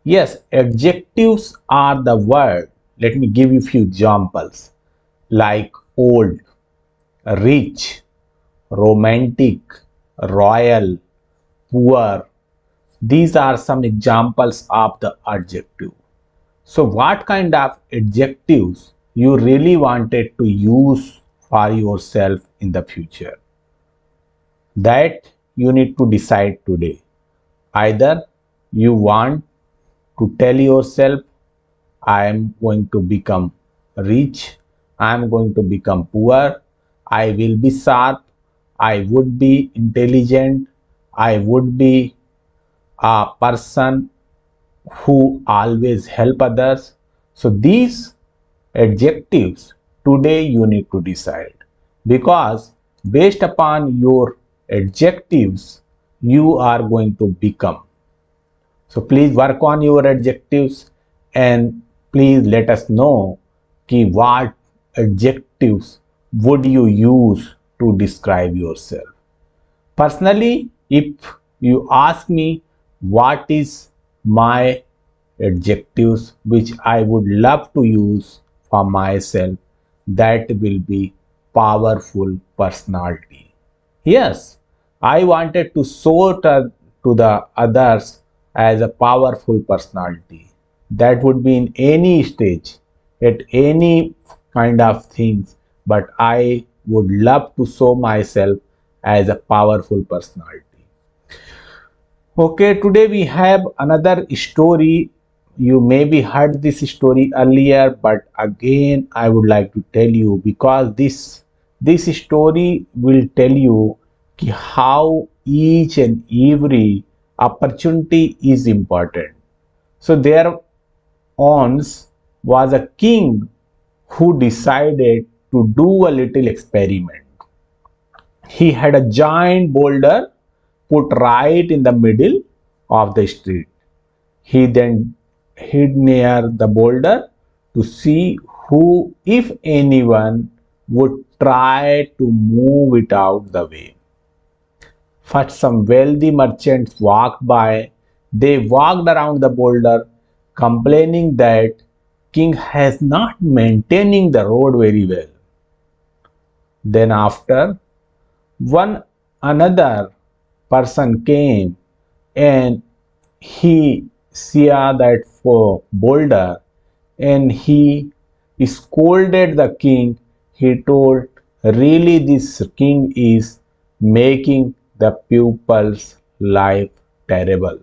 Yes, adjectives are the word. Let me give you few examples like old, rich, romantic, royal, poor. These are some examples of the adjective. So what kind of adjectives you really wanted to use for yourself in the future? That you need to decide today. Either you want to tell yourself, I am going to become rich, I am going to become poor, I will be sharp, I would be intelligent, I would be a person who always help others. So these adjectives today you need to decide, because based upon your adjectives you are going to become. So please work on your adjectives and please let us know ki what adjectives would you use to describe yourself. Personally, if you ask me what is my adjectives which I would love to use for myself, that will be powerful personality. Yes, I wanted to show to the others as a powerful personality. That would be in any stage, at any kind of things, but I would love to show myself as a powerful personality. Okay, today we have another story. You maybe heard this story earlier, but again I would like to tell you, because this story will tell you how each and every opportunity is important. So there once was a king who decided to do a little experiment. He had a giant boulder put right in the middle of the street. He then hid near the boulder to see who, if anyone, would try to move it out the way. First, some wealthy merchants walked by. They walked around the boulder, complaining that King has not maintaining the road very well. Then, after one another person came and he saw that for boulder and he scolded the king. He told, really this king is making the pupil's life terrible.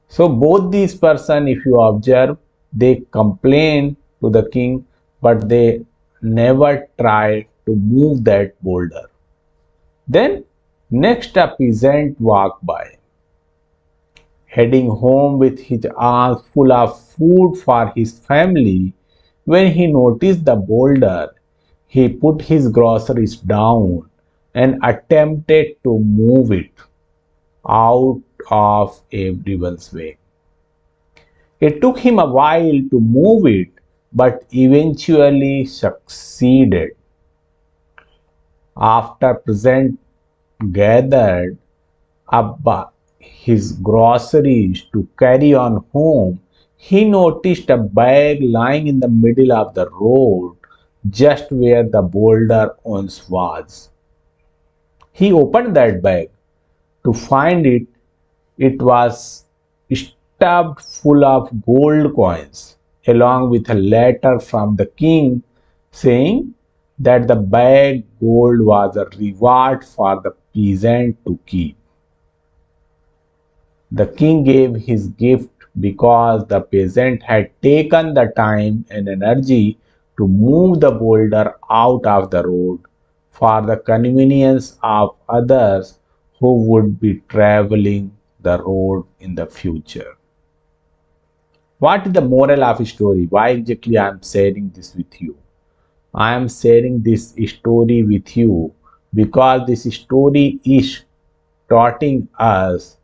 So both these person, if you observe, they complain to the king, but they never try to move that boulder. Then next a peasant walked by, heading home with his arms full of food for his family. When he noticed the boulder, he put his groceries down and attempted to move it out of everyone's way. It took him a while to move it, but eventually succeeded. After present gathered up his groceries to carry on home, he noticed a bag lying in the middle of the road, just where the boulder once was. He opened that bag to find it was stuffed full of gold coins, along with a letter from the king saying that the bag gold was a reward for the peasant to keep. The king gave his gift because the peasant had taken the time and energy to move the boulder out of the road for the convenience of others who would be traveling the road in the future. What is the moral of the story? Why exactly I am sharing this with you? I am sharing this story with you because this story is taught us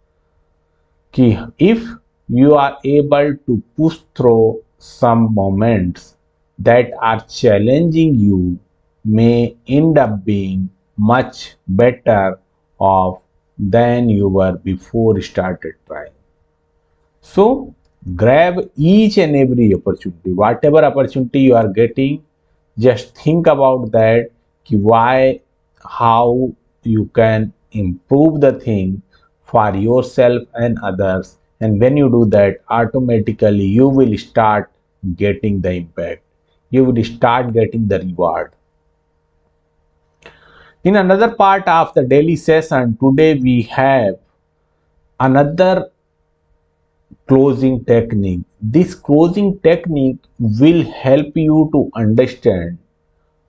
कि if you are able to push through some moments that are challenging, you may end up being much better off than you were before started trying. So grab each and every opportunity, whatever opportunity you are getting, just think about that, why, how you can improve the thing for yourself and others. And when you do that, automatically you will start getting the impact, you will start getting the reward. In another part of the daily session today, we have another closing technique. This closing technique will help you to understand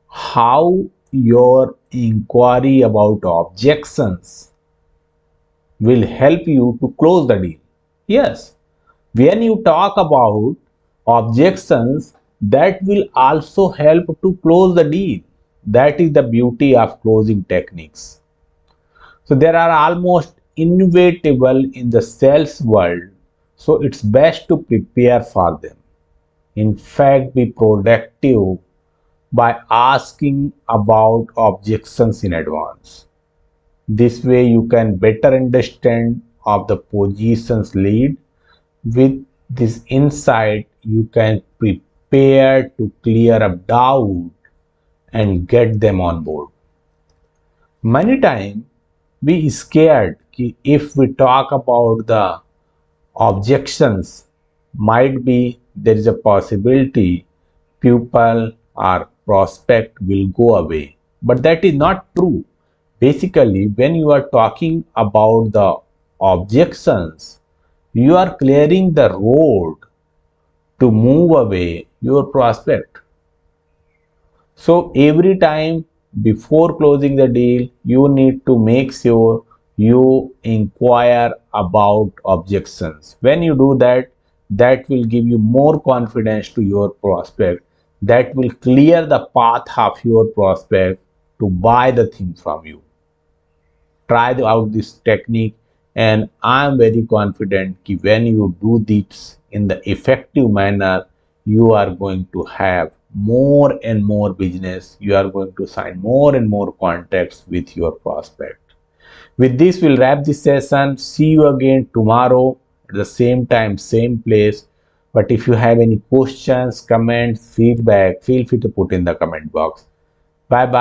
how your inquiry about objections will help you to close the deal. Yes, when you talk about objections, that will also help to close the deal. That is the beauty of closing techniques. So there are almost inevitable in the sales world. So it's best to prepare for them. In fact, be productive by asking about objections in advance. This way you can better understand of the position's lead. With this insight, you can prepare to clear up doubt and get them on board. Many times we scared if we talk about the objections, might be there is a possibility pupil or prospect will go away, but that is not true. Basically, when you are talking about the objections, you are clearing the road to move away your prospect. So every time before closing the deal, you need to make sure you inquire about objections. When you do that, that will give you more confidence to your prospect. That will clear the path of your prospect to buy the thing from you. Try out this technique, and I am very confident that when you do this in the effective manner, you are going to have more and more business, you are going to sign more and more contacts with your prospect. With this, we'll wrap this session. See you again tomorrow at the same time, same place. But if you have any questions, comments, feedback, feel free to put in the comment box. Bye bye.